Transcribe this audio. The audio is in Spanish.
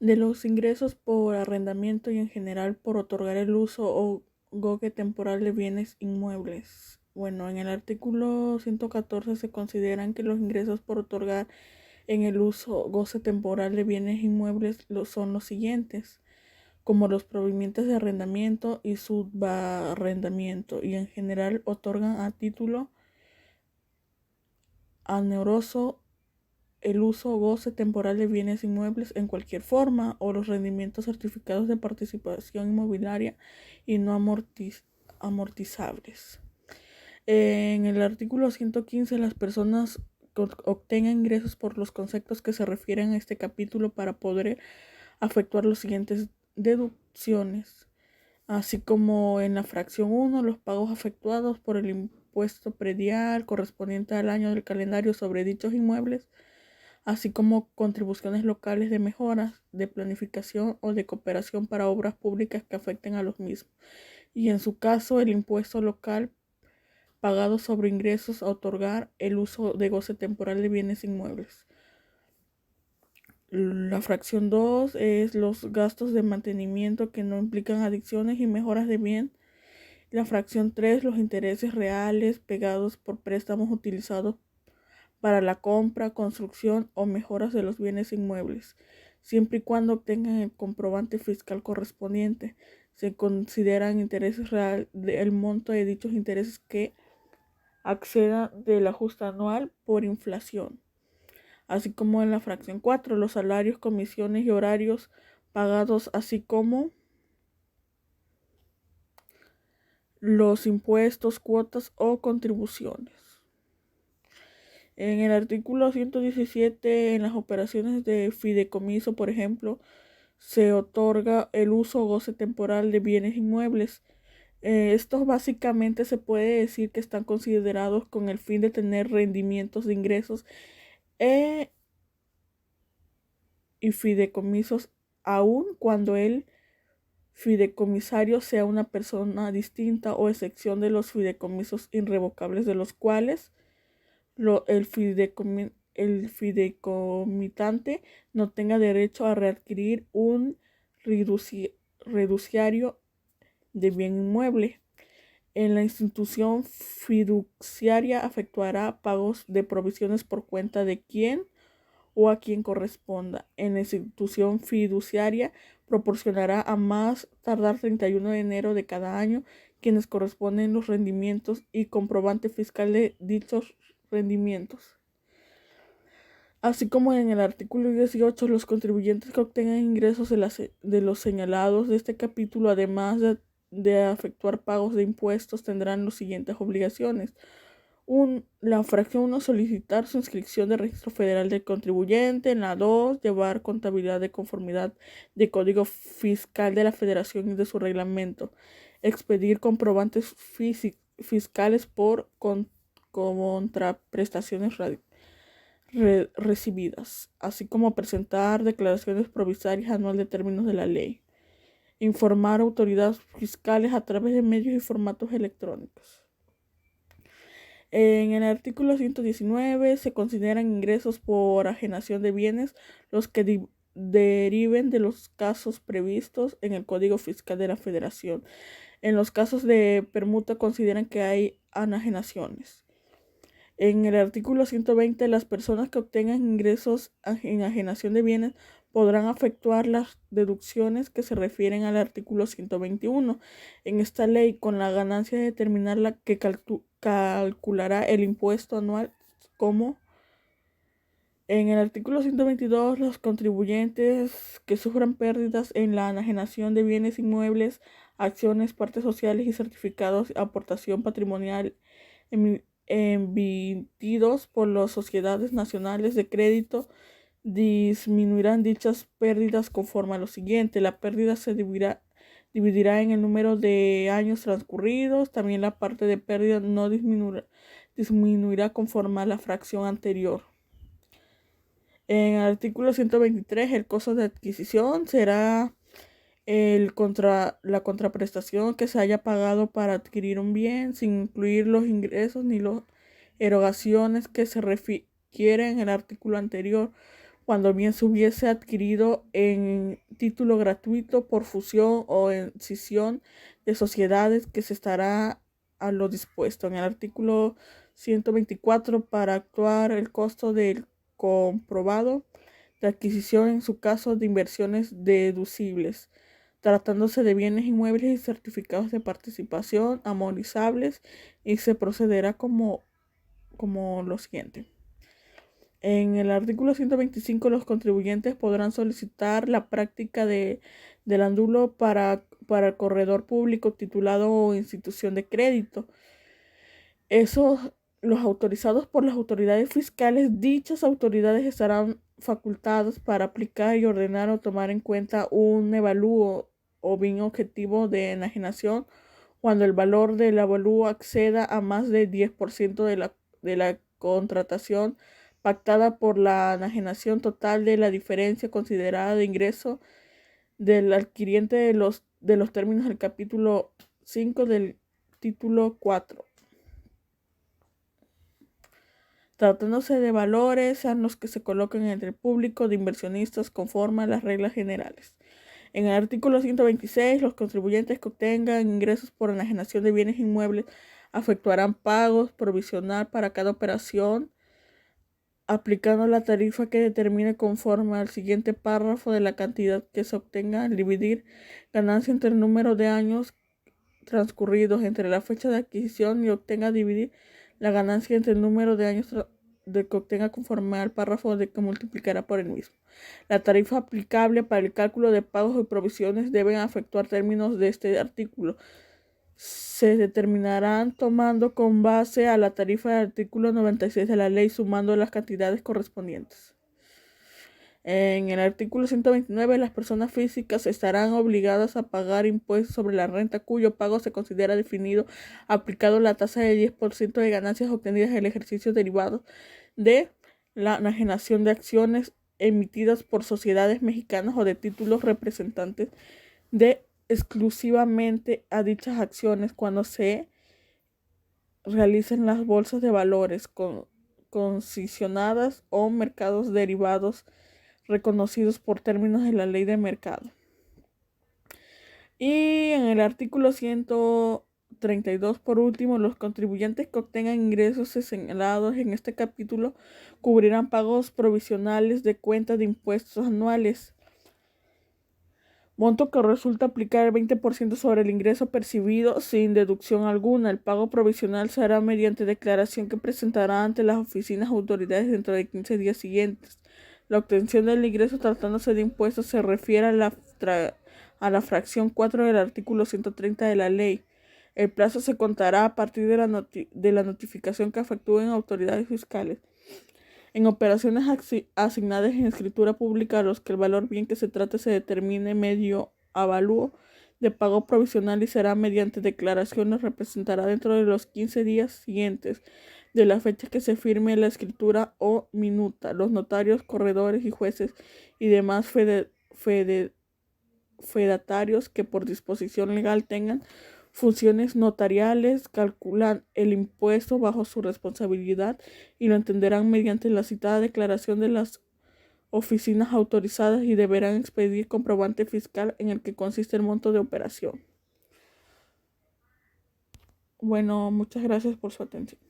De los ingresos por arrendamiento y en general por otorgar el uso o goce temporal de bienes inmuebles. Bueno, en el artículo 114 se consideran que los ingresos por otorgar en el uso o goce temporal de bienes inmuebles son los siguientes, como los provenientes de arrendamiento y subarrendamiento, y en general otorgan a título oneroso el uso o goce temporal de bienes inmuebles en cualquier forma, o los rendimientos certificados de participación inmobiliaria y no amortizables. En el artículo 115, las personas obtengan ingresos por los conceptos que se refieren a este capítulo para poder efectuar los siguientes deducciones, así como en la fracción 1, los pagos efectuados por el impuesto predial correspondiente al año del calendario sobre dichos inmuebles, así como contribuciones locales de mejoras, de planificación o de cooperación para obras públicas que afecten a los mismos, y en su caso el impuesto local pagado sobre ingresos a otorgar el uso de goce temporal de bienes inmuebles. La fracción 2 es los gastos de mantenimiento que no implican adiciones y mejoras de bien. La fracción 3, los intereses reales pegados por préstamos utilizados para la compra, construcción o mejoras de los bienes inmuebles, siempre y cuando obtengan el comprobante fiscal correspondiente. Se consideran intereses reales el monto de dichos intereses que acceda del ajuste anual por inflación. Así como en la fracción 4, los salarios, comisiones y horarios pagados, así como los impuestos, cuotas o contribuciones. En el artículo 117, en las operaciones de fideicomiso, por ejemplo, se otorga el uso o goce temporal de bienes inmuebles. Estos básicamente se puede decir que están considerados con el fin de tener rendimientos de ingresos y fideicomisos, aun cuando el fideicomisario sea una persona distinta o excepción de los fideicomisos irrevocables, de los cuales el fideicomitante no tenga derecho a readquirir un reduciario de bien inmueble. En la institución fiduciaria efectuará pagos de provisiones por cuenta de quien o a quien corresponda. En la institución fiduciaria proporcionará a más tardar 31 de enero de cada año quienes corresponden los rendimientos y comprobante fiscal de dichos rendimientos. Así como en el artículo 18, los contribuyentes que obtengan ingresos de los señalados de este capítulo, además de efectuar pagos de impuestos, tendrán las siguientes obligaciones. La fracción 1, solicitar su inscripción de registro federal del contribuyente. En la 2, llevar contabilidad de conformidad de código fiscal de la federación y de su reglamento. Expedir comprobantes fiscales por contraprestaciones recibidas, así como presentar declaraciones provisorias anuales de términos de la ley. Informar a autoridades fiscales a través de medios y formatos electrónicos. En el artículo 119 se consideran ingresos por ajenación de bienes los que deriven de los casos previstos en el Código Fiscal de la Federación. En los casos de permuta consideran que hay enajenaciones. En el artículo 120, las personas que obtengan ingresos en ajenación de bienes podrán efectuar las deducciones que se refieren al artículo 121. En esta ley, con la ganancia de determinar la que calculará el impuesto anual como en el artículo 122, los contribuyentes que sufran pérdidas en la enajenación de bienes inmuebles, acciones, partes sociales y certificados de aportación patrimonial emitidos por las sociedades nacionales de crédito, disminuirán dichas pérdidas conforme a lo siguiente. La pérdida se dividirá en el número de años transcurridos. También la parte de pérdida no disminuirá conforme a la fracción anterior. En el artículo 123, el costo de adquisición será la contraprestación que se haya pagado para adquirir un bien, sin incluir los ingresos ni las erogaciones que se refieren en el artículo anterior. cuando bien se hubiese adquirido en título gratuito por fusión o en escisión de sociedades, que se estará a lo dispuesto en el artículo 124 para actuar el costo del comprobado de adquisición en su caso de inversiones deducibles, tratándose de bienes inmuebles y certificados de participación amortizables, y se procederá como lo siguiente. En el artículo 125, los contribuyentes podrán solicitar la práctica del andulo para el corredor público titulado o institución de crédito. Los autorizados por las autoridades fiscales, dichas autoridades estarán facultadas para aplicar y ordenar o tomar en cuenta un avalúo o bien objetivo de enajenación cuando el valor del avalúo acceda a más del 10% de la contratación pactada por la enajenación total de la diferencia considerada de ingreso del adquiriente de los términos del capítulo 5 del título 4. Tratándose de valores, sean los que se colocan entre el público de inversionistas conforme a las reglas generales. En el artículo 126, los contribuyentes que obtengan ingresos por enajenación de bienes inmuebles efectuarán pagos provisional para cada operación, aplicando la tarifa que determine conforme al siguiente párrafo de la cantidad que se obtenga al dividir ganancia entre el número de años transcurridos entre la fecha de adquisición y obtenga dividir la ganancia entre el número de años de que obtenga conforme al párrafo de que multiplicará por el mismo. La tarifa aplicable para el cálculo de pagos y provisiones deben efectuar términos de este artículo. Se determinarán tomando con base a la tarifa del artículo 96 de la ley, sumando las cantidades correspondientes. En el artículo 129, las personas físicas estarán obligadas a pagar impuestos sobre la renta cuyo pago se considera definido aplicado la tasa del 10% de ganancias obtenidas en el ejercicio derivado de la enajenación de acciones emitidas por sociedades mexicanas o de títulos representantes de exclusivamente a dichas acciones cuando se realicen las bolsas de valores concesionadas o mercados derivados reconocidos por términos de la ley de mercado. Y en el artículo 132, por último, los contribuyentes que obtengan ingresos señalados en este capítulo cubrirán pagos provisionales de cuenta de impuestos anuales, monto que resulta aplicar el 20% sobre el ingreso percibido sin deducción alguna. El pago provisional se hará mediante declaración que presentará ante las oficinas autoridades dentro de 15 días siguientes. La obtención del ingreso tratándose de impuestos se refiere a la fracción 4 del artículo 130 de la ley. El plazo se contará a partir de la notificación que efectúen autoridades fiscales. En operaciones asignadas en escritura pública a los que el valor bien que se trate se determine medio avalúo de pago provisional y será mediante declaraciones, representará dentro de los 15 días siguientes de la fecha que se firme la escritura o minuta. Los notarios, corredores y jueces y demás fedatarios que por disposición legal tengan funciones notariales calculan el impuesto bajo su responsabilidad y lo entenderán mediante la citada declaración de las oficinas autorizadas y deberán expedir comprobante fiscal en el que consiste el monto de operación. Bueno, muchas gracias por su atención.